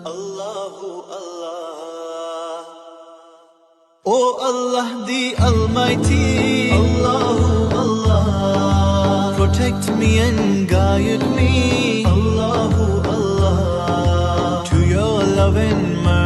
Allahu Allah. Oh Allah the Almighty, Allahu Allah. Protect me and guide me, Allahu Allah, to your love and mercy.